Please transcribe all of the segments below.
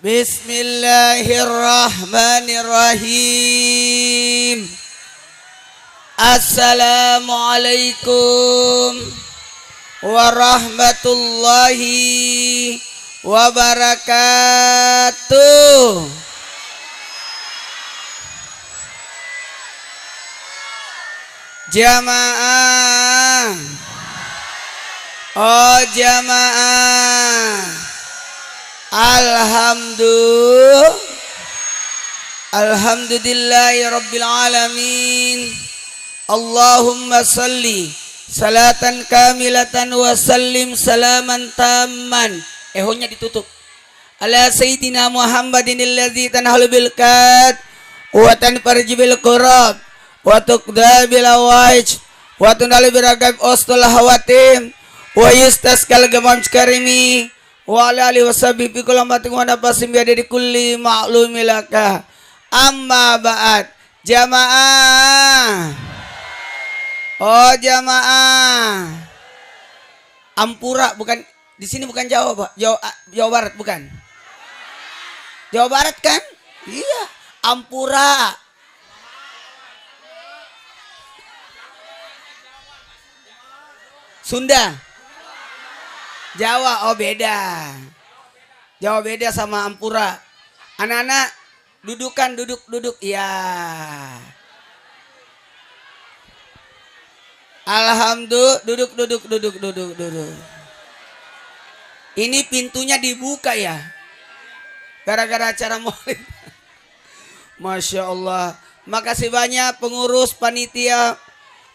Bismillahirrahmanirrahim. Assalamualaikum warahmatullahi wabarakatuh. Jamaah, oh jamaah, alhamdulillahi rabbil alamin. Allahumma salli salatan kamilatan wa sallim salaman tamman. Ehonya ditutup. Ala sayyidina Muhammadin alladzi tanhalu bil kad wa tanfarjibil qurab wa tuqda bil awaj wa tunalu biragab ustul hawatim wa yustaskal gamam karimi wa ala alihi washabihi bi kulli matin wa nafasim bi adadi kulli ma'lumilaka. Amma ba'd. Jamaah, oh jamaah, Ampura bukan di sini, bukan Jawa, Pak. Jawa Barat bukan? Jawa Barat kan? Iya, Ampura. Sunda. Jawa, oh beda. Jawa beda sama Ampura. Anak-anak dudukan, duduk. Ya. Alhamdulillah, duduk. Ini pintunya dibuka ya. Gara-gara acara maulid. Masya Allah. Makasih banyak pengurus panitia.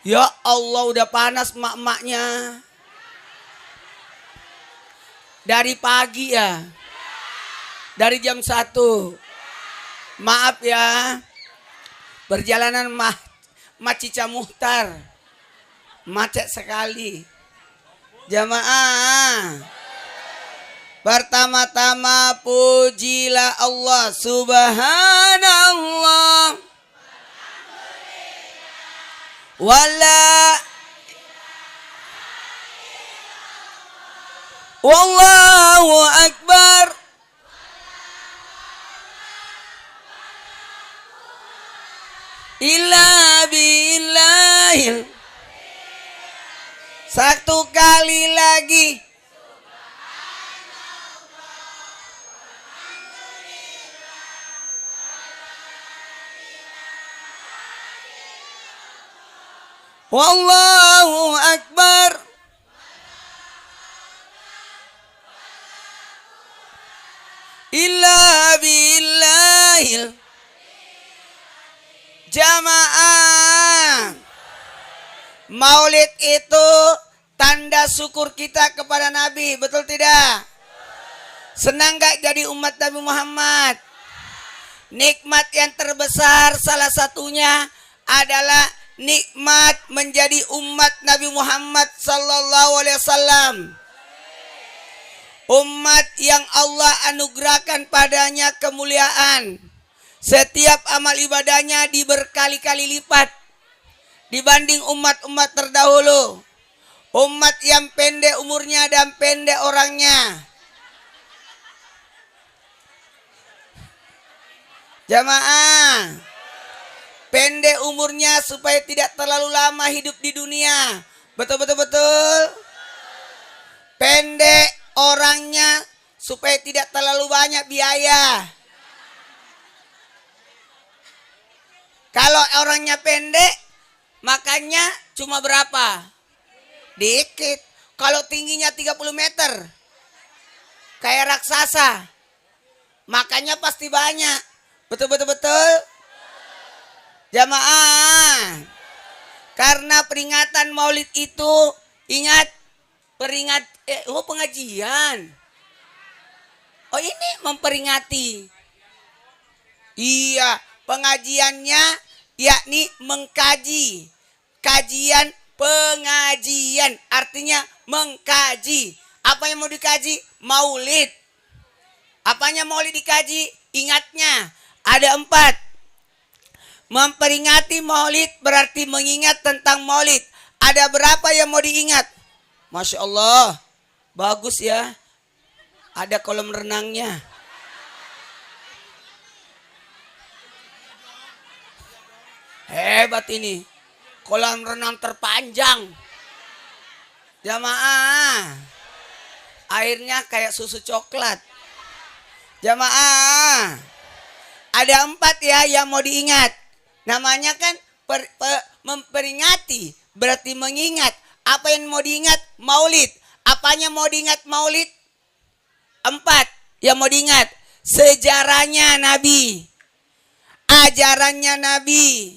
Ya Allah, udah panas mak-maknya. Dari pagi ya. Dari jam 1. Maaf ya. Perjalanan Macica Muhtar. Macet sekali. Jamaah, pertama-tama pujilah Allah subhanallah. Wallahu akbar. Illa billahil. Satu kali lagi. Wallahu akbar. Illa billahil. Jamaah, maulid itu tanda syukur kita kepada Nabi, betul tidak? Senang gak jadi umat Nabi Muhammad? Nikmat yang terbesar salah satunya adalah nikmat menjadi umat Nabi Muhammad sallallahu alaihi wasallam. Umat yang Allah anugerahkan padanya kemuliaan. Setiap amal ibadahnya diberkali-kali lipat dibanding umat-umat terdahulu. Umat yang pendek umurnya dan pendek orangnya. Jamaah, pendek umurnya supaya tidak terlalu lama hidup di dunia. Betul. Pendek orangnya supaya tidak terlalu banyak biaya. Kalau orangnya pendek, makannya cuma berapa? Dikit. Kalau tingginya 30 meter, kayak raksasa, makannya pasti banyak. Betul. Jamaah, karena peringatan maulid itu, ingat pengajian. Oh ini memperingati. Iya, pengajiannya yakni mengkaji. Kajian pengajian artinya mengkaji. Apa yang mau dikaji? Maulid. Apanya maulid dikaji? Ingatnya ada 4. Memperingati maulid berarti mengingat tentang maulid. Ada berapa yang mau diingat? Masya Allah, bagus ya. Ada kolam renangnya. hebat ini. Kolam renang terpanjang. Jamaah. Airnya kayak susu coklat. Jamaah. Ada 4 ya yang mau diingat. Namanya kan memperingati. Berarti mengingat. Apa yang mau diingat? Maulid. Apanya mau diingat maulid? 4 yang mau diingat. Sejarahnya Nabi. Ajarannya Nabi.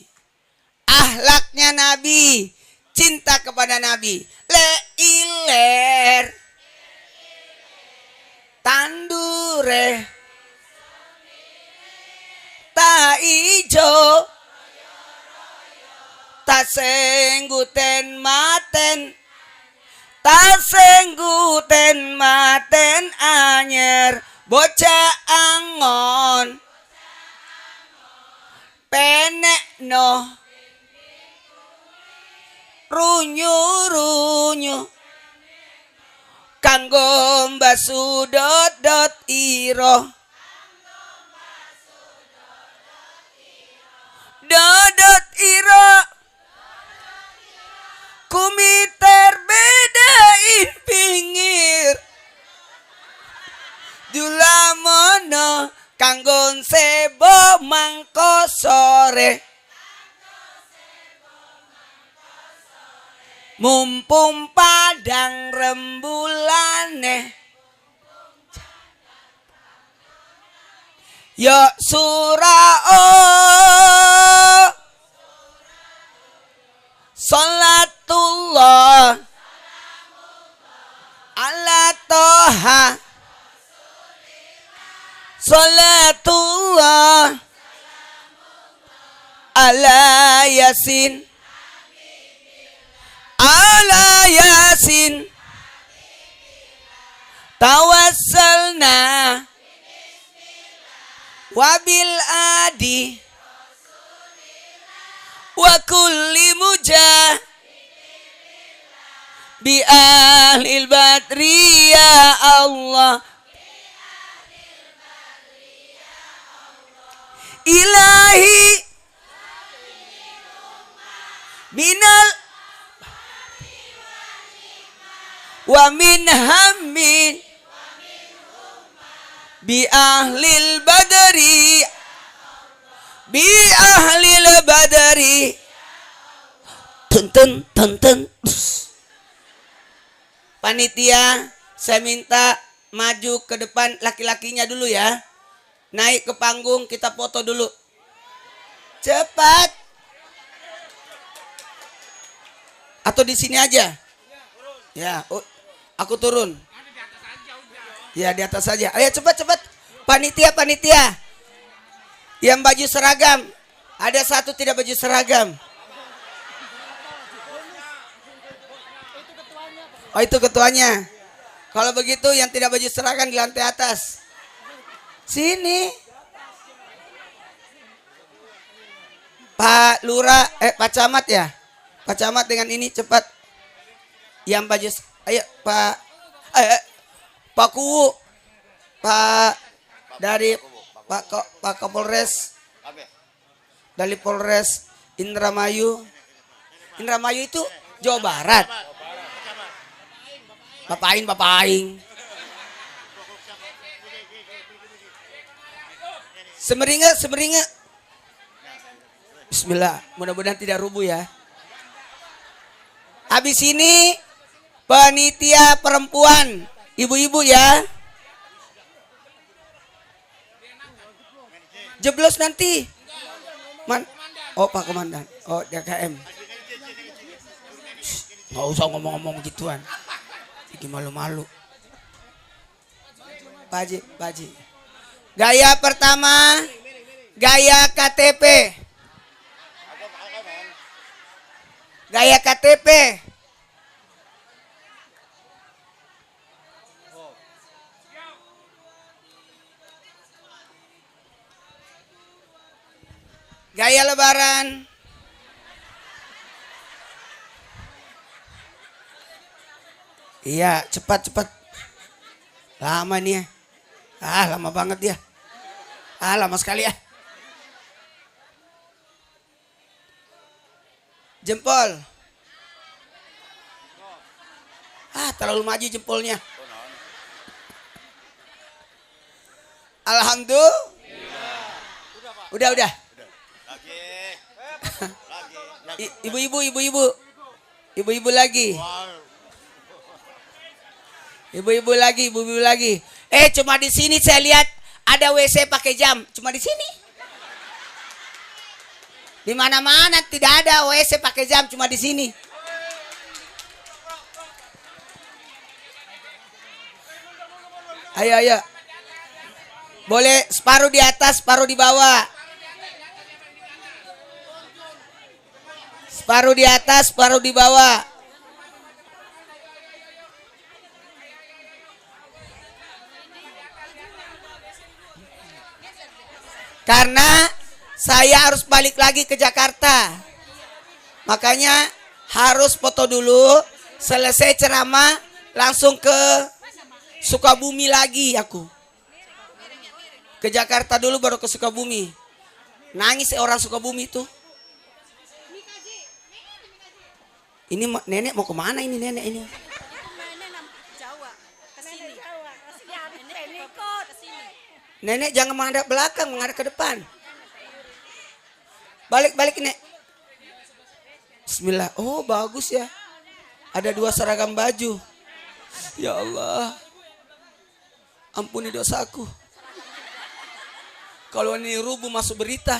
Akhlaknya Nabi. Cinta kepada Nabi. Leiler. Tandure. Ta ijo. Ta sengguten maten. Tasengguten maten anyer bocah angon penek no runyu kanggo mbasudot dot iro dodot iro kumiter bedain pinggir julamono kanggon sebo mangko sore mumpung padang rembulane yo surao salatullah ala toha salatullah ala yasin ala yasin tawassalna wabil adi wa kulli mujah bi ahlil badri ya Allah ilahi minal wa min hammin bi ahlil badri bi ahlil badri tun. Panitia, saya minta maju ke depan laki-lakinya dulu ya. Naik ke panggung, kita foto dulu. Cepat. Atau di sini aja? Ya, aku turun. Ya, di atas saja. Ayo cepat. Panitia. Yang baju seragam. Ada 1 tidak baju seragam. Oh, itu ketuanya. Kalau begitu yang tidak baju seragam di lantai atas. Sini. Pak Lurah, Pak Camat ya. Pak Camat dengan ini cepat. Yang baju, ayo Pak. Pak Kuwu. Pak dari Pak Kapolres. Dari Polres Indramayu. Indramayu itu Jawa Barat. Bapak Aing. Semeringa. Bismillah, mudah-mudahan tidak rubuh ya. Habis ini panitia perempuan, ibu-ibu ya. Jeblos nanti. Oh, Pak Komandan. Oh, DKM. Nggak usah ngomong-ngomong gituan. Bikin malu-malu. Pak Haji. Gaya pertama, gaya KTP. Gaya KTP. Gaya lebaran. Iya, cepat. Lama nih ya. Lama banget ya. Lama sekali ya. Jempol. Terlalu maju jempolnya. Alhamdulillah. Udah. Ibu-ibu lagi. Ibu-ibu lagi. Cuma di sini saya lihat ada WC pakai jam. Cuma di sini. Di mana-mana tidak ada WC pakai jam, cuma di sini. Ayo. Boleh separuh di atas, separuh di bawah. Separuh di atas, separuh di bawah. Karena saya harus balik lagi ke Jakarta. Makanya harus foto dulu. Selesai ceramah langsung ke Sukabumi lagi aku. Ke Jakarta dulu baru ke Sukabumi. Nangis orang Sukabumi itu. Ini nenek mau kemana ini nenek ini? Nenek jangan menghadap belakang, menghadap ke depan. Balik nek. Bismillah. Oh bagus ya. Ada 2 seragam baju. Ya Allah. Ampuni dosaku. Kalau ini rubuh masuk berita.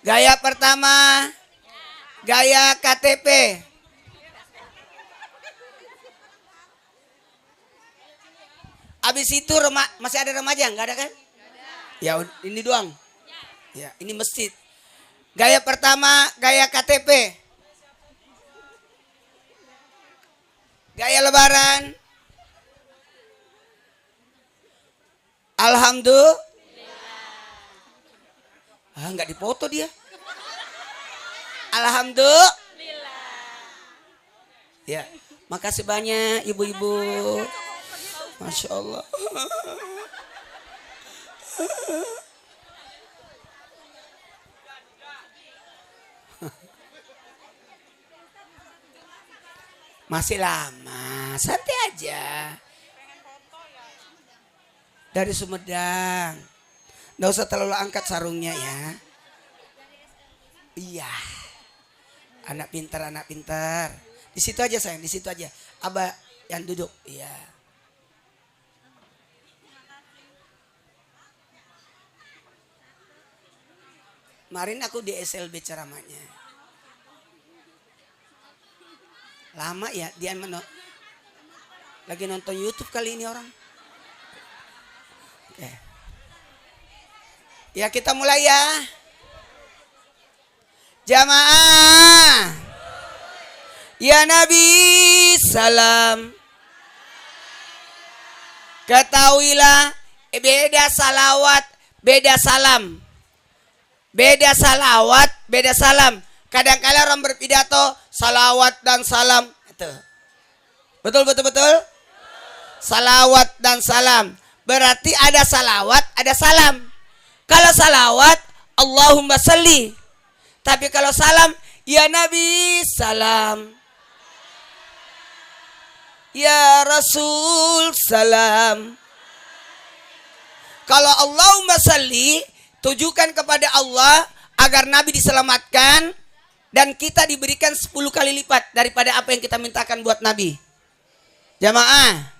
Gaya pertama. Gaya KTP. Habis itu masih ada remaja, enggak ada kan? Ya ini doang. Ya, ini masjid. Gaya pertama, gaya KTP. Gaya lebaran. Alhamdulillah. Enggak dipoto dia. Alhamdulillah. Ya, makasih banyak ibu-ibu. Masya Allah. Masih lama, santai aja. Dari Sumedang. Nggak usah terlalu angkat sarungnya ya. Iya. Anak pintar. Di situ aja sayang, di situ aja. Abah yang duduk. Iya. Kemarin aku di SLB ceramahnya. Lama ya dia lagi nonton YouTube kali ini orang. Oke. Ya kita mulai ya. Jamaah. Ya Nabi salam. Ketahuilah beda salawat, beda salam. Beda salawat, beda salam. Kadang-kadang orang berpidato salawat dan salam. Itu. Betul. Salawat dan salam. Berarti ada salawat, ada salam. Kalau salawat, Allahumma salli. Tapi kalau salam, ya Nabi salam. Ya Rasul salam. Kalau Allahumma salli, tujukan kepada Allah agar Nabi diselamatkan. Dan kita diberikan 10 kali lipat daripada apa yang kita mintakan buat Nabi. Jamaah.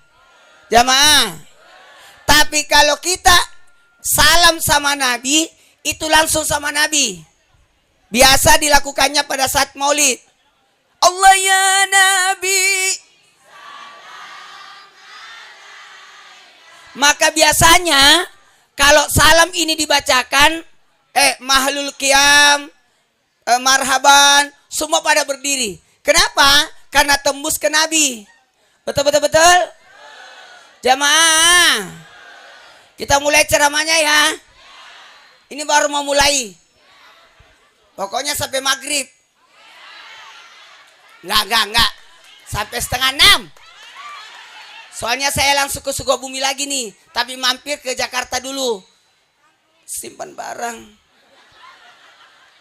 Tapi kalau kita salam sama Nabi, itu langsung sama Nabi. Biasa dilakukannya pada saat maulid. Allah ya Nabi. Maka biasanya kalau salam ini dibacakan, mahlul qiyam, marhaban, semua pada berdiri. Kenapa? Karena tembus ke Nabi. Betul. Jamaah. Kita mulai ceramahnya ya. Ini baru mau mulai. Pokoknya sampai maghrib. Enggak. Sampai 5:30. Soalnya saya langsung ke Sukabumi lagi nih. Tapi mampir ke Jakarta dulu. Simpan barang.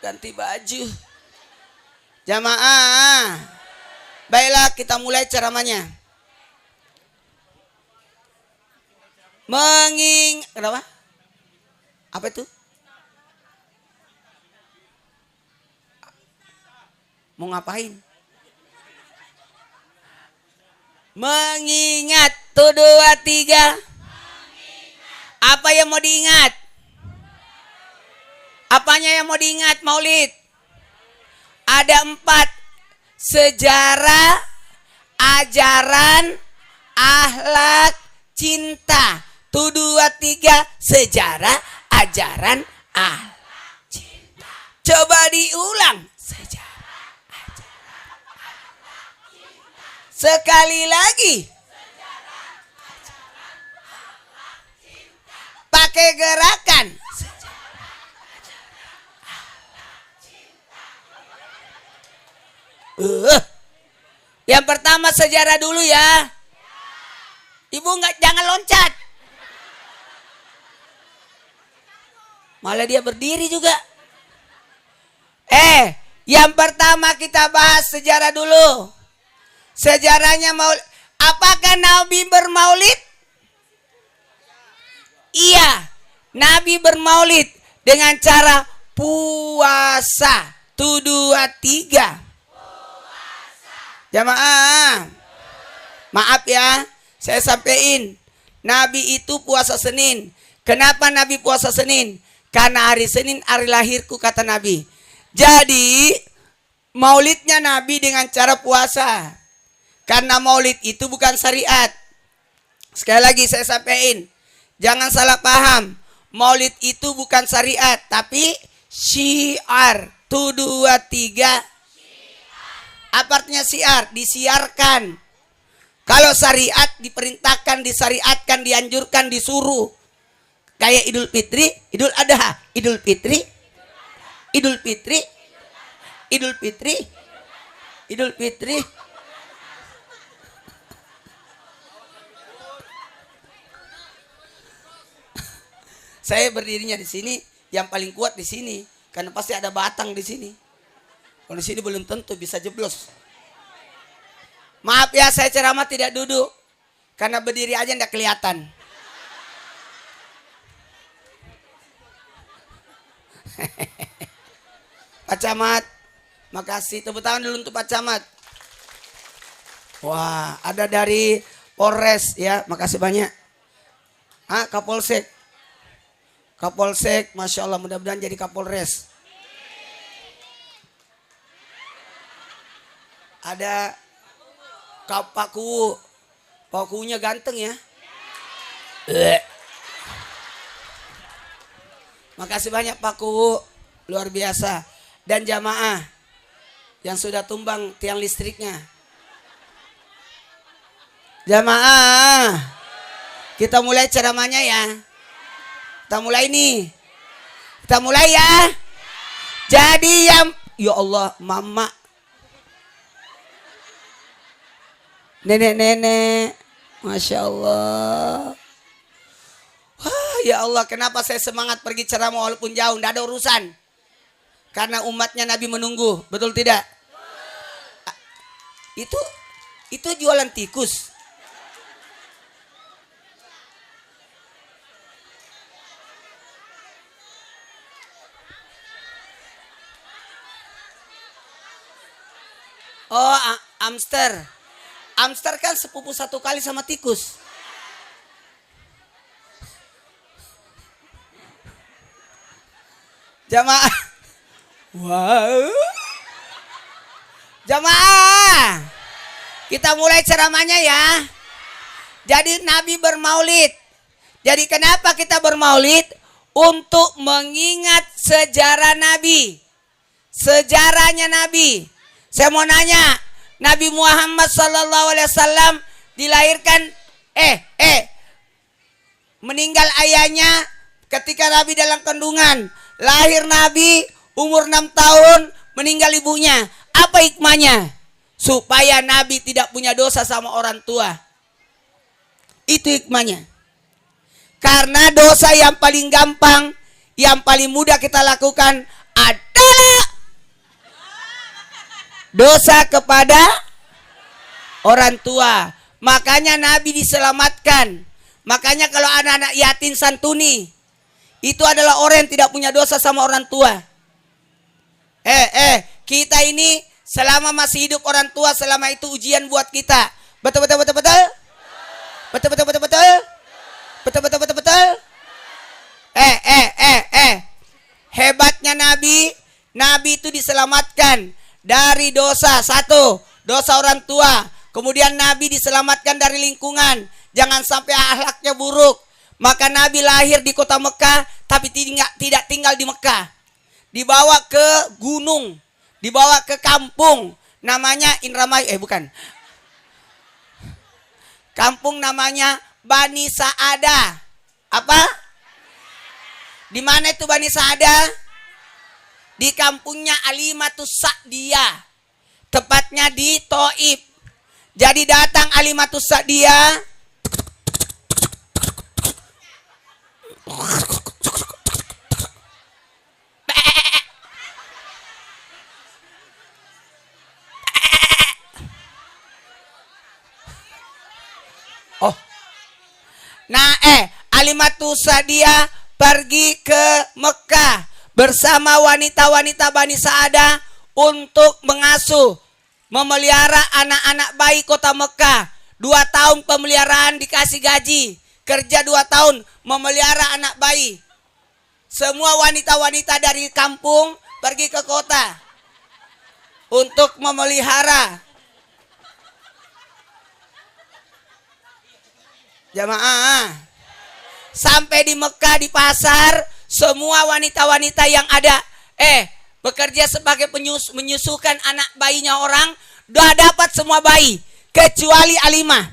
ganti baju. Jamaah. Baiklah, kita mulai ceramahnya. Kenapa? Apa itu? Mau ngapain? Mengingat. Tuh, 2, 3. Apa yang mau diingat? Apanya yang mau diingat, Maulid? Ada 4. Sejarah, ajaran, akhlak, cinta. Tuh, 2, 3. Sejarah, ajaran, akhlak, cinta. Coba diulang. Sejarah, ajaran, akhlak, cinta. Sekali lagi. Sejarah, ajaran, akhlak, cinta. Pakai gerakan. Yang pertama sejarah dulu ya. Ibu jangan loncat. Malah dia berdiri juga. Yang pertama kita bahas sejarah dulu. Sejarahnya Maulid. Apakah Nabi bermaulid? Iya. Nabi bermaulid dengan cara puasa. Tuh, 2, 3. Jamaah, maaf ya, saya sampaikan. Nabi itu puasa Senin. Kenapa Nabi puasa Senin? Karena hari Senin hari lahirku, kata Nabi. Jadi maulidnya Nabi dengan cara puasa. Karena maulid itu bukan syariat. Sekali lagi saya sampaikan, jangan salah paham. Maulid itu bukan syariat, tapi syiar. Tuh, 2, 3. Apa artinya syiar? Disiarkan. Kalau syariat diperintahkan, disyariatkan, dianjurkan, disuruh. Kayak Idul Fitri, Idul Adha, Idul Fitri, Idul Fitri, Idul Fitri, Idul Fitri. Saya berdirinya di sini, yang paling kuat di sini, karena pasti ada batang di sini. Kalau di sini belum tentu bisa jeblos. Maaf ya, saya ceramah tidak duduk. Karena berdiri aja nggak kelihatan. Pak Camat, makasih. Tepuk tangan dulu untuk Pak Camat. Wah, ada dari Polres ya, makasih banyak. Kapolsek. Kapolsek, Masya Allah, mudah-mudahan jadi Kapolres. Ada Pak Kuwu. Pak Kuwunya ganteng ya. Makasih banyak Pak Kuwu. Luar biasa. Dan jamaah yang sudah tumbang tiang listriknya. Jamaah, kita mulai ceramahnya ya. Kita mulai nih. Kita mulai ya. Jadi yang, ya Allah, mama, nenek-nenek, Masya Allah. Wah, ya Allah, kenapa saya semangat pergi ceramah walaupun jauh, tidak ada urusan. Karena umatnya Nabi menunggu, betul tidak? Itu jualan tikus. Oh, hamster. Hamster kan sepupu satu kali sama tikus. Jamaah. Wow. Jamaah. Kita mulai ceramahnya ya. Jadi Nabi bermaulid. Jadi kenapa kita bermaulid? Untuk mengingat sejarah Nabi. Sejarahnya Nabi. Saya mau nanya, Nabi Muhammad SAW dilahirkan, meninggal ayahnya ketika Nabi dalam kandungan. Lahir Nabi umur 6 tahun, meninggal ibunya. Apa hikmahnya? Supaya Nabi tidak punya dosa sama orang tua. Itu hikmahnya. Karena dosa yang paling gampang, yang paling mudah kita lakukan adalah dosa kepada orang tua. Makanya Nabi diselamatkan. Makanya kalau anak-anak yatim santuni, itu adalah orang yang tidak punya dosa sama orang tua. Kita ini selama masih hidup orang tua, selama itu ujian buat kita. Betul betul betul betul. Betul betul betul betul. Betul betul betul betul. Hebatnya Nabi, Nabi itu diselamatkan dari dosa. Satu, dosa orang tua. Kemudian Nabi diselamatkan dari lingkungan. Jangan sampai akhlaknya buruk. Maka Nabi lahir di kota Mekah, tapi tidak tinggal di Mekah. Dibawa ke gunung, dibawa ke kampung. Namanya Indramayu, bukan. Kampung namanya Bani Sa'adah. Apa? Di mana itu Bani Sa'adah? Di kampungnya Alimatus Sa'diyah. Tepatnya di Thaif. Jadi datang Alimatus Sa'diyah. Alimatus Sa'diyah pergi ke Mekah bersama wanita-wanita Bani Sa'adah untuk mengasuh, memelihara anak-anak bayi kota Mekah. 2 tahun pemeliharaan dikasih gaji. Kerja 2 tahun memelihara anak bayi. Semua wanita-wanita dari kampung pergi ke kota untuk memelihara. Jamaah. Sampai di Mekah, di pasar, semua wanita-wanita yang ada bekerja sebagai menyusukan anak bayinya orang, udah dapat semua bayi kecuali Alimah.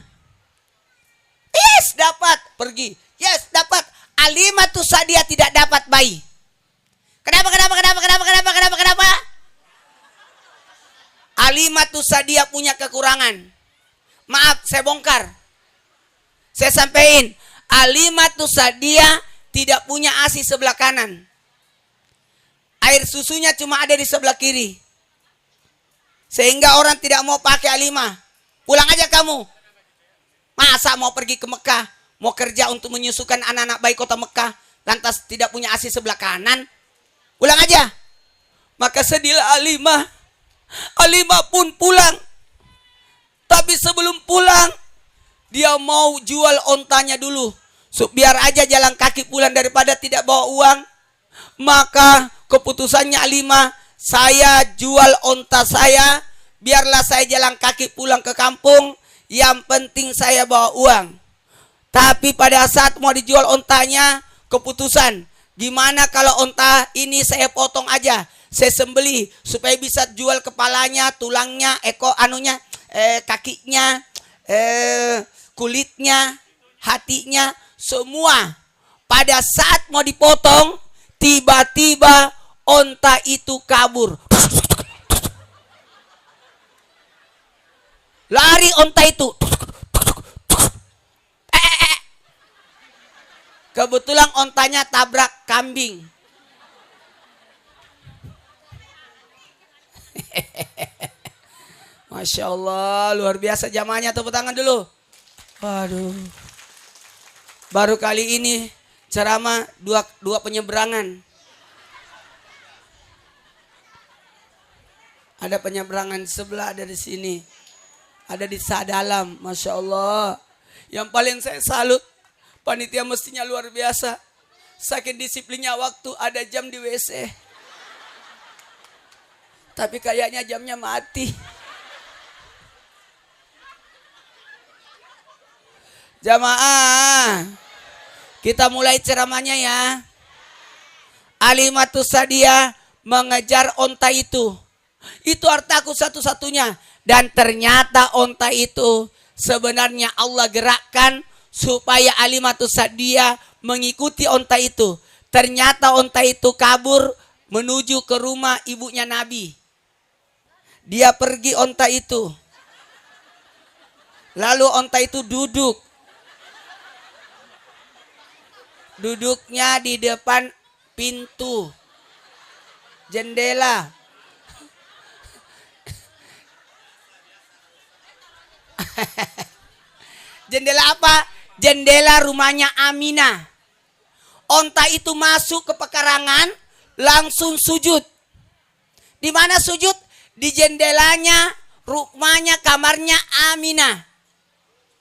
Yes, dapat, pergi. Yes, dapat. Alimatus Sa'diyah tidak dapat bayi. Kenapa? Alimatus Sa'diyah punya kekurangan. Maaf, saya bongkar. Saya sampaikan, Alimatus Sa'diyah tidak punya ASI sebelah kanan. Air susunya cuma ada di sebelah kiri. Sehingga orang tidak mau pakai Alimah. Pulang aja kamu. Masa mau pergi ke Mekah, mau kerja untuk menyusukan anak-anak bayi kota Mekah, lantas tidak punya ASI sebelah kanan? Pulang aja. Maka sedihlah Alimah. Alimah pun pulang. Tapi sebelum pulang, dia mau jual ontanya dulu. Biar aja jalan kaki pulang daripada tidak bawa uang. Maka keputusannya Alimah, saya jual onta saya, biarlah saya jalan kaki pulang ke kampung, yang penting saya bawa uang. Tapi pada saat mau dijual ontanya, keputusan, gimana kalau onta ini saya potong aja, saya sembelih supaya bisa jual kepalanya, tulangnya, kakinya, kulitnya, hatinya, semua. Pada saat mau dipotong, tiba-tiba onta itu kabur. Lari onta itu. Kebetulan ontanya tabrak kambing. Masya Allah, luar biasa jamaahnya, tepuk tangan dulu. Waduh. Baru kali ini ceramah dua penyeberangan. Ada penyeberangan sebelah, ada di sini. Ada di Sadalam, Masya Allah. Yang paling saya salut, panitia mestinya luar biasa. Saking disiplinnya waktu, ada jam di WC. Tapi kayaknya jamnya mati. Jamaah, kita mulai ceramahnya ya. Alimatus Sa'diyah mengejar onta itu. Itu hartaku satu-satunya. Dan ternyata onta itu sebenarnya Allah gerakkan supaya Alimatus Sa'diyah mengikuti onta itu. Ternyata onta itu kabur menuju ke rumah ibunya Nabi. Dia pergi onta itu. Lalu onta itu duduk. Duduknya di depan pintu jendela. Jendela apa? Jendela rumahnya Aminah. Onta itu masuk ke pekarangan, langsung sujud. Di mana sujud? Di jendelanya, rumahnya, kamarnya Aminah.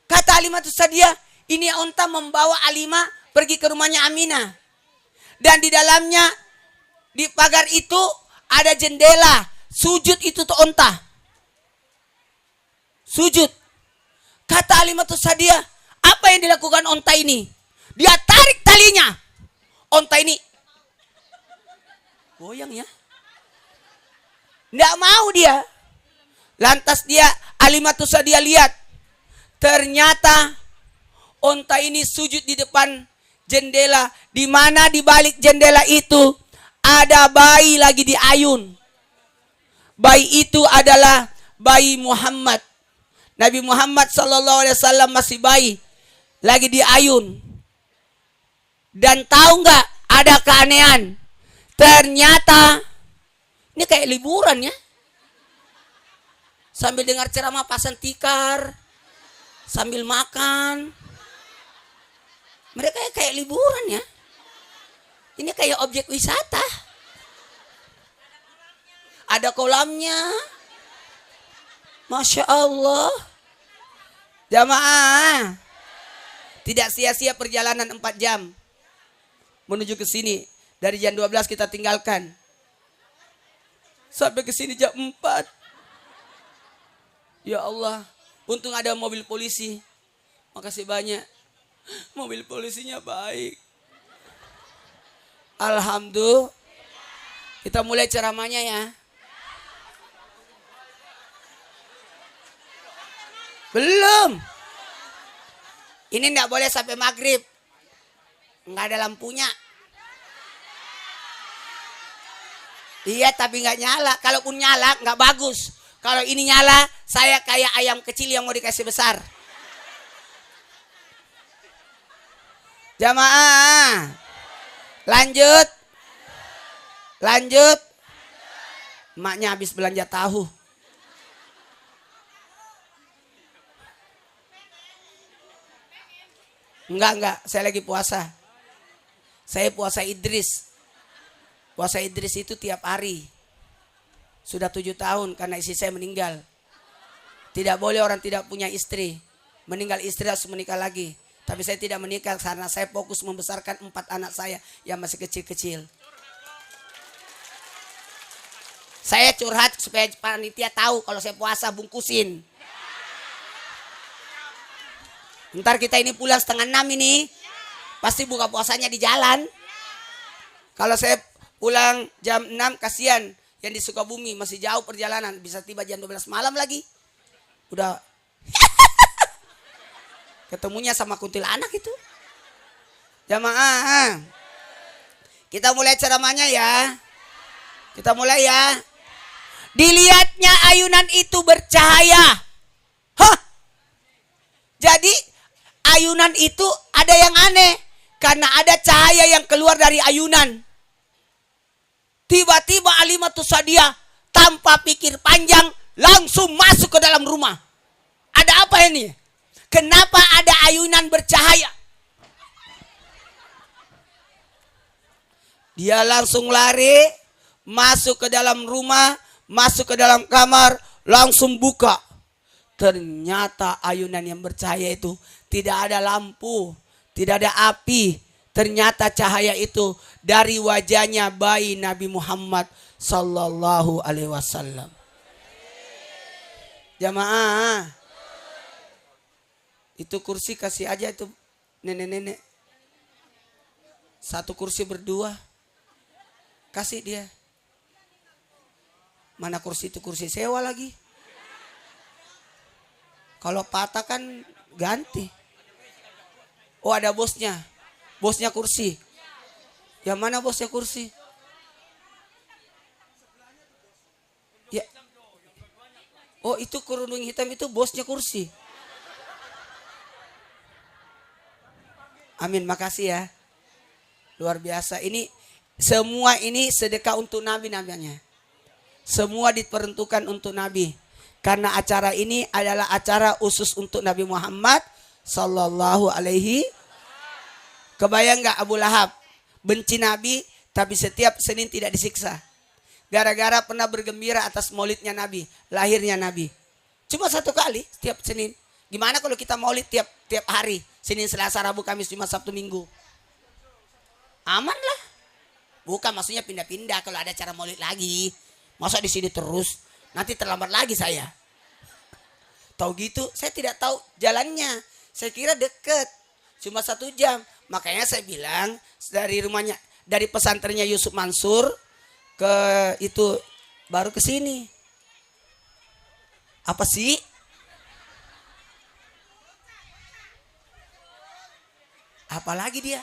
Kata Halimatus Sa'diyah, ini onta membawa Halimah pergi ke rumahnya Aminah. Dan di dalamnya, di pagar itu ada jendela. Sujud itu tuh onta. Sujud. Kata Halimatus Sa'diyah, apa yang dilakukan onta ini? Dia tarik talinya. Onta ini goyang ya. Nggak mau dia. Lantas dia, Halimatus Sa'diyah lihat. Ternyata onta ini sujud di depan jendela. Di mana di balik jendela itu ada bayi lagi diayun. Bayi itu adalah bayi Muhammad. Nabi Muhammad SAW masih bayi. Lagi diayun. Dan tahu nggak, ada keanehan. Ternyata ini kayak liburan ya. Sambil dengar ceramah pasang tikar, sambil makan. Mereka kayak liburan ya. Ini kayak objek wisata. Ada kolamnya. Masya Allah. Jamaah. Tidak sia-sia perjalanan 4 jam. Menuju ke sini. Dari jam 12 kita tinggalkan. Sampai ke sini jam 4. Ya Allah. Untung ada mobil polisi. Makasih banyak. Mobil polisinya baik. Alhamdulillah. Kita mulai ceramahnya ya. Belum. Ini enggak boleh sampai maghrib. Enggak ada lampunya. Iya tapi enggak nyala. Kalaupun nyala enggak bagus. Kalau ini nyala saya kayak ayam kecil yang mau dikasih besar. Jamaah. Lanjut. Lanjut. Emaknya habis belanja tahu. Enggak, saya lagi puasa. Saya puasa Idris. Puasa Idris itu tiap hari. Sudah 7 tahun karena istri saya meninggal. Tidak boleh orang tidak punya istri. Meninggal istri harus menikah lagi. Tapi saya tidak menikah karena saya fokus membesarkan 4 anak saya yang masih kecil-kecil. Saya curhat supaya panitia tahu kalau saya puasa bungkusin. Ntar kita ini pulang 5:30 ini. Pasti buka puasanya di jalan. Kalau saya pulang jam 6 kasihan. Yang di Sukabumi masih jauh perjalanan. Bisa tiba jam 12 malam lagi. Udah. Ketemunya sama kuntilanak itu. Jamaah. Kita mulai ceramahnya ya. Kita mulai ya. Dilihatnya ayunan itu bercahaya. Hah? Jadi ayunan itu ada yang aneh. Karena ada cahaya yang keluar dari ayunan. Tiba-tiba Halimatus Sa'diyah tanpa pikir panjang langsung masuk ke dalam rumah. Ada apa ini? Kenapa ada ayunan bercahaya? Dia langsung lari, masuk ke dalam rumah, masuk ke dalam kamar, langsung buka. Ternyata ayunan yang bercahaya itu tidak ada lampu, tidak ada api. Ternyata cahaya itu dari wajahnya bayi Nabi Muhammad sallallahu alaihi wasallam. Jamaah, itu kursi kasih aja itu nenek-nenek. 1 kursi berdua. Kasih dia. Mana kursi itu kursi sewa lagi. Kalau patah kan ganti. Oh ada bosnya. Bosnya kursi. Yang mana bosnya kursi? Ya. Oh itu kerudung hitam itu bosnya kursi. Amin, makasih ya. Luar biasa. Ini semua ini sedekah untuk Nabi namanya. Semua diperuntukkan untuk Nabi. Karena acara ini adalah acara khusus untuk Nabi Muhammad sallallahu alaihi. Kebayang nggak Abu Lahab benci Nabi tapi setiap Senin tidak disiksa. Gara-gara pernah bergembira atas maulidnya Nabi, lahirnya Nabi. Cuma satu kali setiap Senin. Gimana kalau kita maulid tiap hari? Senin, Selasa, Rabu, Kamis, Jumat, Sabtu, Minggu. Aman lah. Bukan maksudnya pindah-pindah kalau ada acara maulid lagi. Masa di sini terus? Nanti terlambat lagi saya. Tahu gitu, saya tidak tahu jalannya. Saya kira deket, cuma 1 jam. Makanya saya bilang dari rumahnya, dari pesantrennya Yusuf Mansur ke itu baru ke sini. Apa sih? Apalagi dia?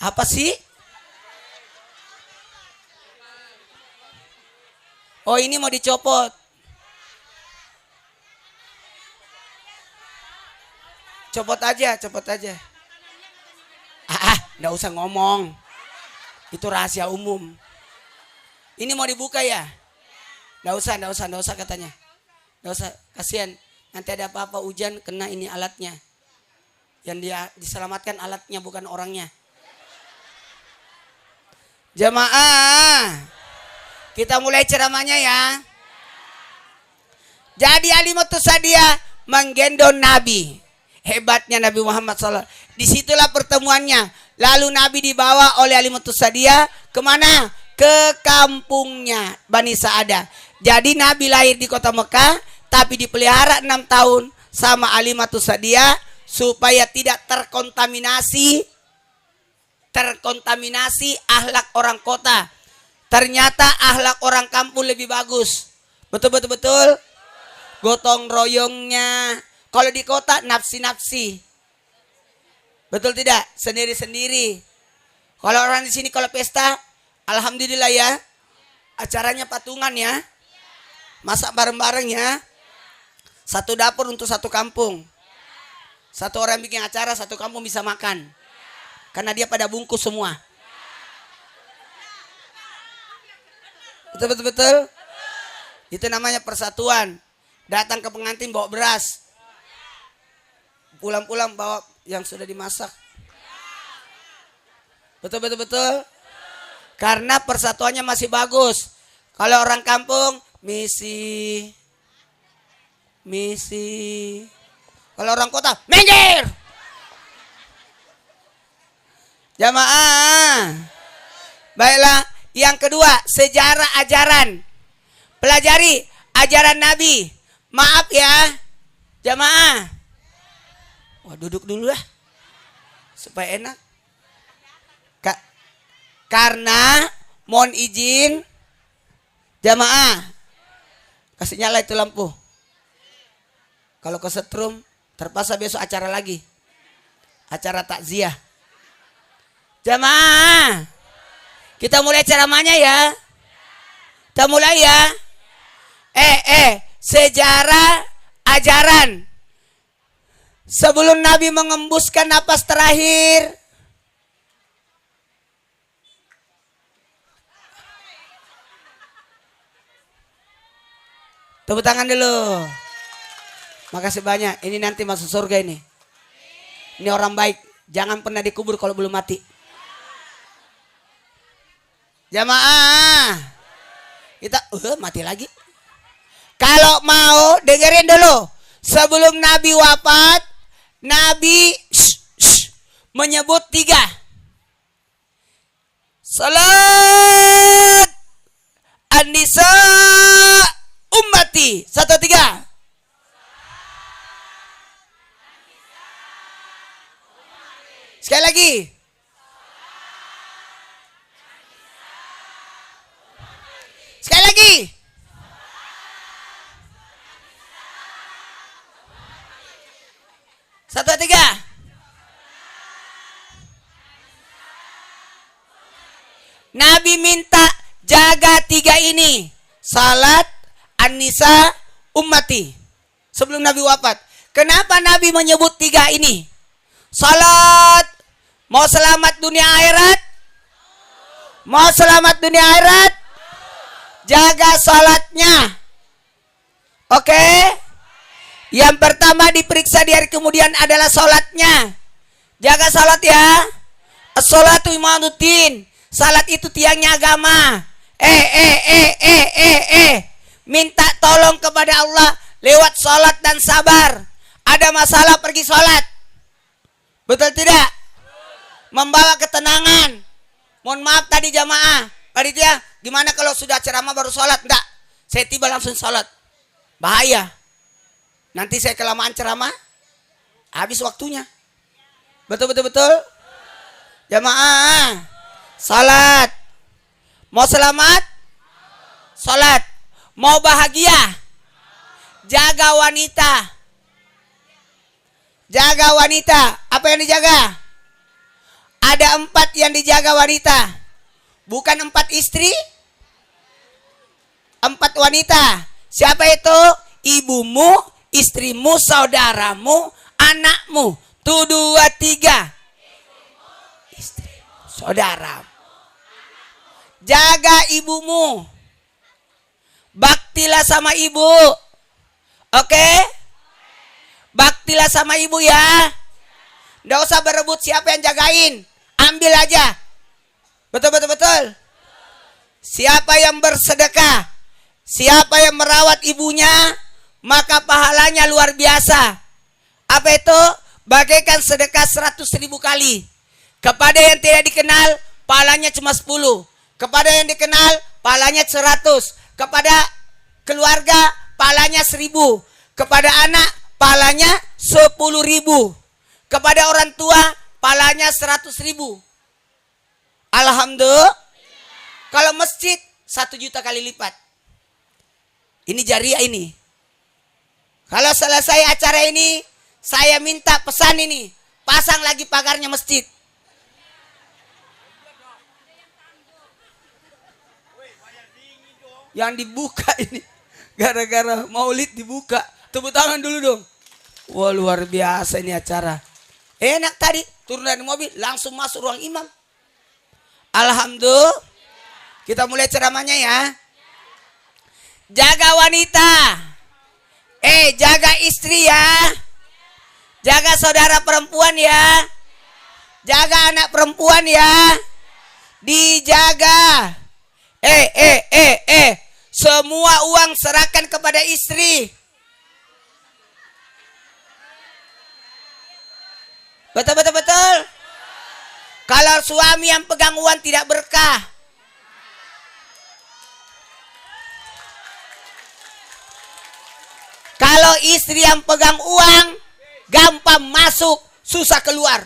Apa sih? Oh, ini mau dicopot. Copot aja. Nggak usah ngomong. Itu rahasia umum. Ini mau dibuka ya? Nggak usah katanya. Nggak usah, kasihan. Nanti ada apa-apa hujan kena ini alatnya. Yang dia diselamatkan alatnya bukan orangnya. Jamaah, kita mulai ceramahnya ya. Jadi Halimatus Sa'diyah menggendong Nabi. Hebatnya Nabi Muhammad SAW. Disitulah pertemuannya. Lalu Nabi dibawa oleh Halimatus Sa'diyah kemana? Ke kampungnya Bani Sa'adah. Jadi Nabi lahir di kota Mekah, tapi dipelihara 6 tahun sama Halimatus Sa'diyah supaya tidak terkontaminasi akhlak orang kota. Ternyata akhlak orang kampung lebih bagus. Betul. Gotong royongnya. Kalau di kota nafsi. Betul tidak? Sendiri-sendiri. Kalau orang di sini kalau pesta, alhamdulillah ya. Acaranya patungan ya. Masak bareng-bareng ya. Satu dapur untuk satu kampung. Satu orang bikin acara, satu kampung bisa makan. Karena dia pada bungkus semua. Betul. Itu namanya persatuan. Datang ke pengantin bawa beras. Pulang-pulang bawa yang sudah dimasak. Betul. Karena persatuannya masih bagus. Kalau orang kampung misi. Kalau orang kota minggir. Jamaah. Baiklah, yang kedua, sejarah ajaran. Pelajari ajaran Nabi. Maaf ya, jamaah. Wah, duduk dulu lah. Supaya enak. Karena mohon izin jamaah. Kasih nyala itu lampu. Kalau kesetrum, terpaksa besok acara lagi. Acara takziah. Jamaah, kita mulai ceramahnya ya. Kita mulai ya. Sejarah ajaran. Sebelum Nabi mengembuskan napas terakhir, tepuk tangan dulu. Makasih banyak. Ini nanti masuk surga ini. Ini orang baik. Jangan pernah dikubur kalau belum mati. Jamaah, kita mati lagi. Kalau mau dengerin dulu. Sebelum Nabi wafat, Nabi menyebut 3. Salat an-nisa ummati. 1, 3. Sekali lagi. Sekali lagi. Satu, 3. Nabi minta jaga 3 ini. Salat, an-nisa, ummati. Sebelum Nabi wafat. Kenapa Nabi menyebut 3 ini? Salat Mau selamat dunia akhirat? Mau selamat dunia akhirat? Jaga sholatnya. Oke? Yang pertama diperiksa di hari kemudian adalah sholatnya. Jaga sholat ya. As-sholatu imanuddin. Salat itu tiangnya agama. Minta tolong kepada Allah lewat sholat dan sabar. Ada masalah pergi sholat. Betul tidak? Membawa ketenangan. Mohon maaf tadi jamaah. Panitia, gimana kalau sudah ceramah baru sholat? Enggak. Saya tiba langsung sholat. Bahaya. Nanti saya kelamaan ceramah. Habis waktunya. Betul. Jamaah. Sholat. Mau selamat? Sholat. Mau bahagia? Jaga wanita. Jaga wanita. Apa yang dijaga? Ada 4 yang dijaga wanita. Bukan 4 istri. 4 wanita. Siapa itu? Ibumu, istrimu, saudaramu, anakmu. 1, 2, 3. Istrimu, saudaramu. Jaga ibumu. Baktilah sama ibu. Oke? Baktilah sama ibu ya. Nggak usah berebut siapa yang jagain. Ambil aja. Betul. Siapa yang bersedekah, siapa yang merawat ibunya, maka pahalanya luar biasa. Apa itu? Bagaikan sedekah 100.000 kali. Kepada yang tidak dikenal, pahalanya cuma 10. Kepada yang dikenal, pahalanya 100. Kepada keluarga, pahalanya 1000. Kepada anak, pahalanya 10.000. Kepada orang tua, pahalanya 100.000. Alhamdulillah. Kalau masjid 1 juta kali lipat. Ini jariah ini. Kalau selesai acara ini, saya minta pesan ini. Pasang lagi pagarnya masjid. Yang dibuka ini. Gara-gara maulid dibuka. Tepuk tangan dulu dong. Wah, luar biasa ini acara. Enak tadi. Turun dari mobil langsung masuk ruang imam. Alhamdulillah. Kita mulai ceramahnya ya. Jaga wanita. Jaga istri ya. Jaga saudara perempuan ya. Jaga anak perempuan ya. Dijaga. Semua uang serahkan kepada istri. Betul. Kalau suami yang pegang uang tidak berkah. Kalau istri yang pegang uang, gampang masuk, susah keluar.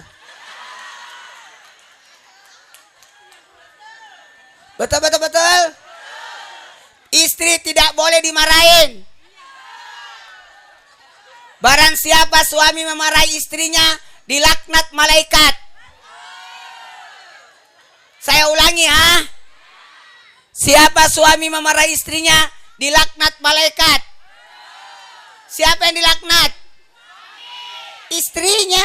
Betul. Istri tidak boleh dimarahin. Barang siapa suami memarahi istrinya, dilaknat malaikat. Saya ulangi ha. Siapa suami memarahi istrinya, dilaknat malaikat. Siapa yang dilaknat? Istrinya.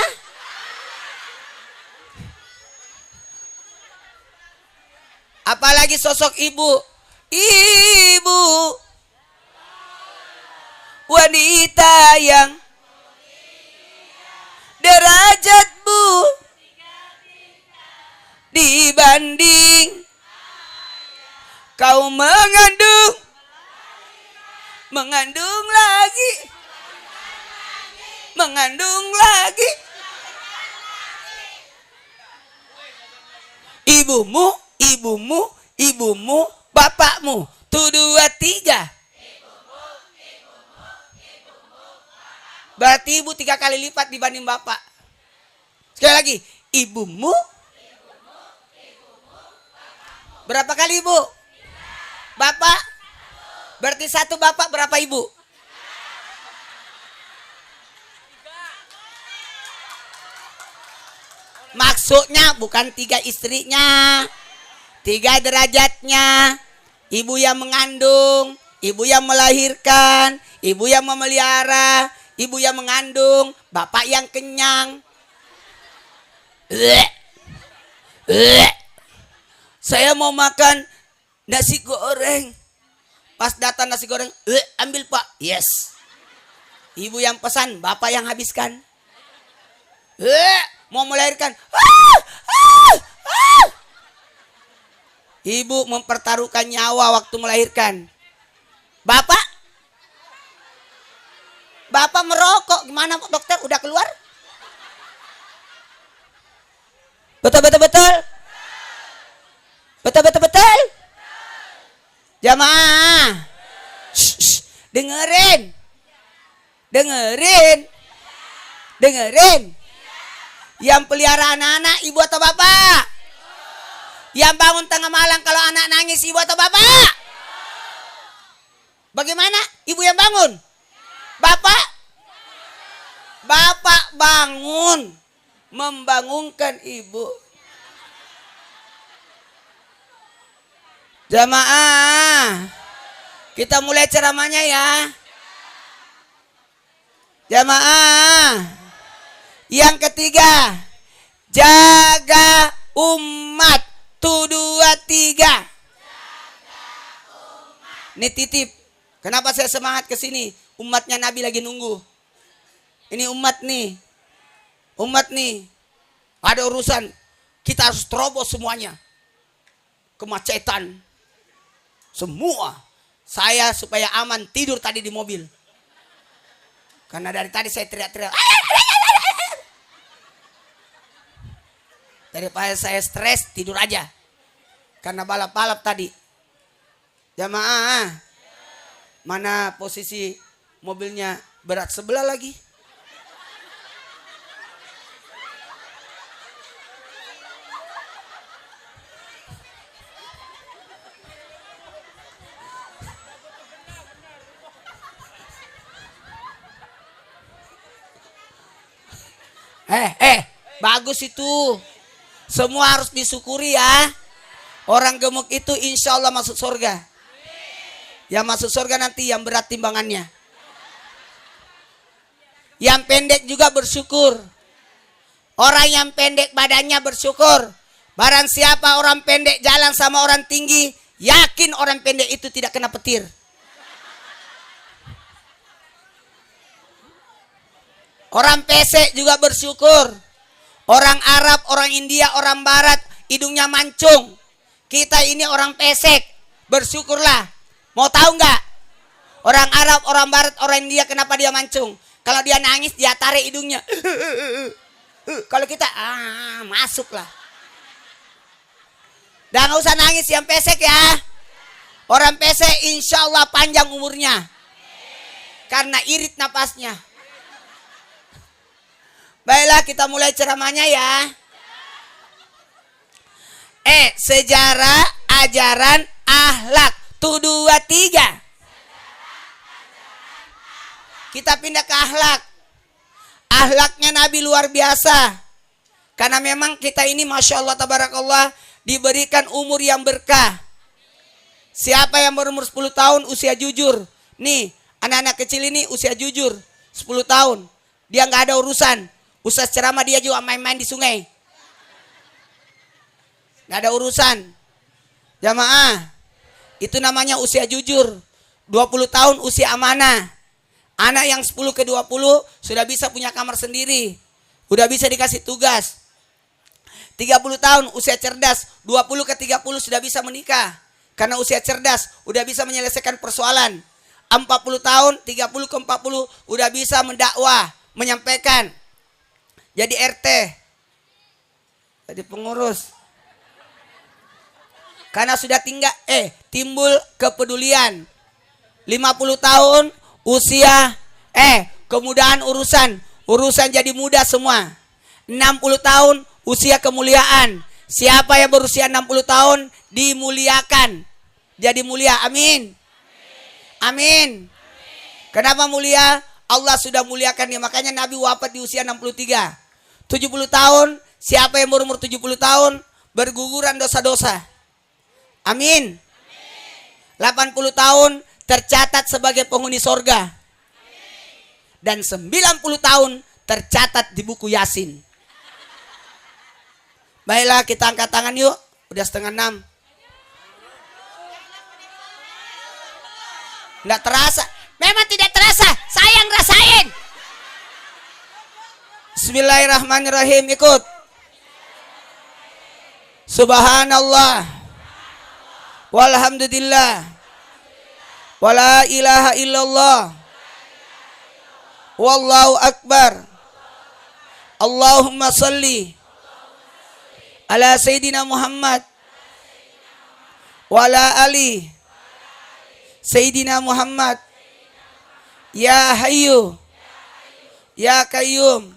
Apalagi sosok ibu. Ibu. Wanita yang derajatmu dibanding kau mengandung lagi ibumu bapakmu. 1, 2, 3. Berarti ibu 3 kali lipat dibanding bapak. Sekali lagi, ibumu. Berapa kali ibu? Bapak? Berarti 1 bapak, berapa ibu? Maksudnya bukan 3 istrinya, 3 derajatnya. Ibu yang mengandung, ibu yang melahirkan, ibu yang memelihara, ibu yang mengandung, bapak yang kenyang. Saya mau makan nasi goreng. Pas datang nasi goreng, ambil Pak. Yes. Ibu yang pesan, bapak yang habiskan. Mau melahirkan. Ibu mempertaruhkan nyawa waktu melahirkan. Bapak merokok. Gimana dokter? Udah keluar? Betul. Jamaah. Dengerin. Yang pelihara anak-anak ibu atau bapak? Yang bangun tengah malam kalau anak nangis ibu atau bapak? Bagaimana? Ibu yang bangun? Bapak bangun. Membangunkan ibu. Jamaah, kita mulai ceramahnya ya. Jamaah, yang ketiga, jaga umat. 1, 2, 3. Ini titip. Kenapa saya semangat ke sini? Umatnya Nabi lagi nunggu. Ini umat nih. Ada urusan. Kita harus terobos semuanya. Kemacetan. Semua. Saya supaya aman tidur tadi di mobil. Karena dari tadi saya teriak-teriak. Daripada saya stres, tidur aja. Karena balap-balap tadi. Jamaah. Mana posisi mobilnya berat sebelah lagi? Bagus itu. Semua harus disyukuri ya. Orang gemuk itu insya Allah masuk surga. Yang masuk surga nanti yang berat timbangannya. Yang pendek juga bersyukur. Orang yang pendek badannya bersyukur. Barang siapa orang pendek jalan sama orang tinggi, yakin orang pendek itu tidak kena petir. Orang pesek juga bersyukur. Orang Arab, orang India, orang Barat, hidungnya mancung. Kita ini orang pesek, bersyukurlah. Mau tahu nggak? Orang Arab, orang Barat, orang India kenapa dia mancung? Kalau dia nangis, dia tarik hidungnya. Kalau kita, masuklah. Dan nggak usah nangis yang pesek ya. Orang pesek insya Allah panjang umurnya. Karena irit napasnya. Baiklah kita mulai ceramahnya ya. Sejarah ajaran akhlak. 1, 2, 3. Kita pindah ke akhlak. Akhlaknya Nabi luar biasa. Karena memang kita ini Masya Allah Tabarakallah diberikan umur yang berkah. Siapa yang berumur 10 tahun usia jujur. Nih anak-anak kecil ini usia jujur 10 tahun. Dia gak ada urusan. Ustaz ceramah dia juga main-main di sungai. Gak ada urusan. Jamaah. Itu namanya usia jujur. 20 tahun usia amanah. Anak yang 10 ke 20 sudah bisa punya kamar sendiri. Udah bisa dikasih tugas. 30 tahun usia cerdas. 20 ke 30 sudah bisa menikah. Karena usia cerdas udah bisa menyelesaikan persoalan. 40 tahun 30 ke 40 udah bisa mendakwah. Menyampaikan. Jadi RT. Jadi pengurus. Karena sudah timbul kepedulian. 50 tahun usia kemudahan urusan jadi mudah semua. 60 tahun usia kemuliaan. Siapa yang berusia 60 tahun dimuliakan. Jadi mulia. Amin. Amin. Kenapa mulia? Allah sudah muliakan dia. Makanya Nabi wafat di usia 63. 70 tahun, siapa yang berumur 70 tahun berguguran dosa-dosa. Amin. 80 tahun tercatat sebagai penghuni sorga. Dan 90 tahun tercatat di buku Yasin. Baiklah, kita angkat tangan yuk. Udah 5:30. Nggak terasa. Memang tidak terasa, saya ngerasain. Bismillahirrahmanirrahim, ikut. Subhanallah, walhamdulillah, wala ilaha illallah, wallahu akbar. Allahumma salli ala Sayyidina Muhammad wa ala ali Sayyidina Muhammad. Ya Hayyu Ya Qayyum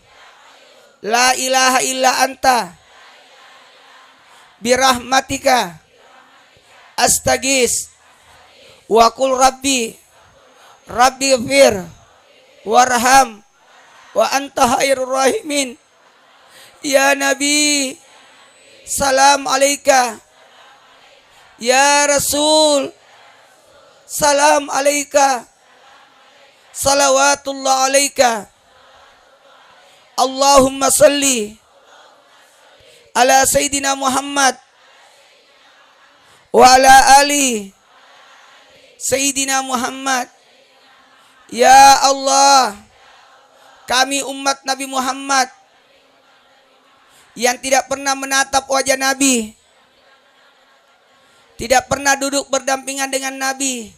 la ilaha illa anta birahmatika astagis wa qul rabbi gfir warham wa anta khairur rahimin. Ya Nabi, salam alaika. Ya Rasul, salam alaika. Salawatullah alaika. Allahumma salli ala Sayyidina Muhammad wa ala ali Sayyidina Muhammad. Ya Allah, kami umat Nabi Muhammad yang tidak pernah menatap wajah Nabi, tidak pernah duduk berdampingan dengan Nabi,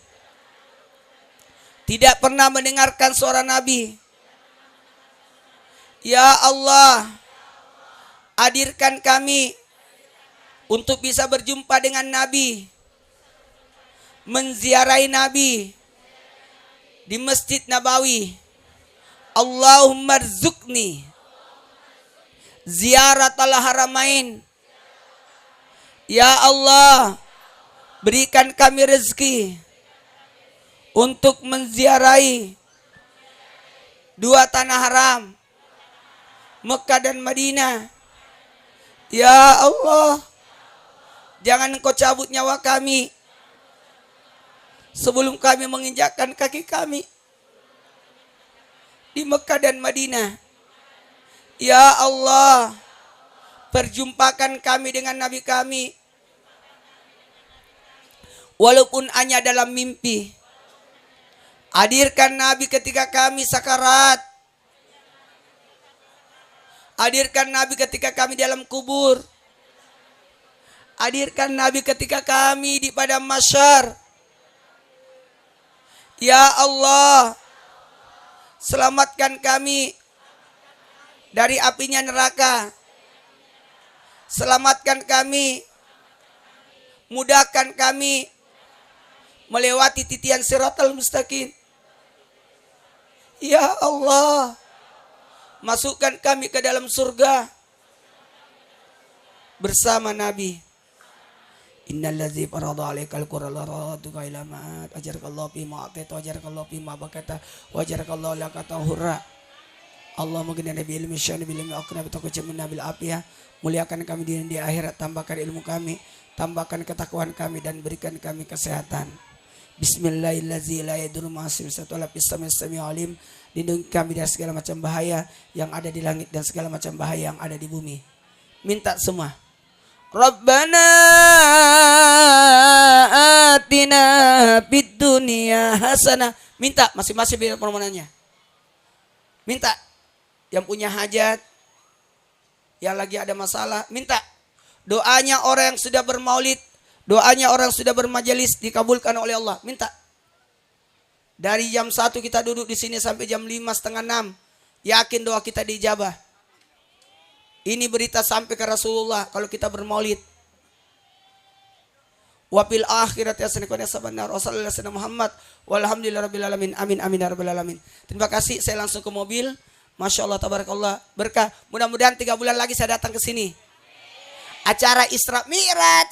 tidak pernah mendengarkan suara Nabi. Ya Allah, hadirkan kami untuk bisa berjumpa dengan Nabi, menziarahi Nabi di Masjid Nabawi. Allahumma rzuqni ziyaratal haramain. Ya Allah, berikan kami rezeki untuk menziarahi dua tanah haram, Mekah dan Madinah. Ya Allah, jangan Engkau cabut nyawa kami sebelum kami menginjakkan kaki kami di Mekah dan Madinah. Ya Allah, perjumpakan kami dengan Nabi kami, walaupun hanya dalam mimpi. Hadirkan Nabi ketika kami sakarat. Hadirkan Nabi ketika kami dalam kubur. Hadirkan Nabi ketika kami di padang mahsyar. Ya Allah, selamatkan kami dari apinya neraka. Selamatkan kami, mudahkan kami melewati titian siratal mustaqim. Ya Allah, masukkan kami ke dalam surga bersama Nabi. Innalladzi farada 'alaikal qur'ana laraduka ila ma'at ajarakallahu fi ma'atata ajarakallahu fi ma bakata wajarakallahu laka tahurra. Allahumma ghina nabi ilmi syani bil ilmi aqna bi taqwa min nabil afiyah. Muliakan kami di akhirat, tambahkan ilmu kami, tambahkan ketakwaan kami, dan berikan kami kesehatan. Bismillahirrahmanirrahim. La yadurru ma'asmi satwala fis sami'il alim. Lindungi kami dari segala macam bahaya yang ada di langit dan segala macam bahaya yang ada di bumi. Minta semua. Rabbana atina fid dunya hasanah. Minta masing-masing biar permohonannya. Minta. Yang punya hajat, yang lagi ada masalah, minta. Doanya orang yang sudah bermaulid, doanya orang yang sudah bermajelis dikabulkan oleh Allah. Minta. Dari jam 1 kita duduk di sini sampai jam 5:30. Yakin doa kita diijabah. Ini berita sampai ke Rasulullah kalau kita bermaulid. Wa fil akhirati hasanah wa qina adzabannar. Wassallallahu Muhammad walhamdulillahirabbil alamin. Amin amin ya rabbal alamin. Terima kasih, saya langsung ke mobil. Masya Allah, tabarakallah, berkah. Mudah-mudahan 3 bulan lagi saya datang ke sini. Acara Isra Mi'raj.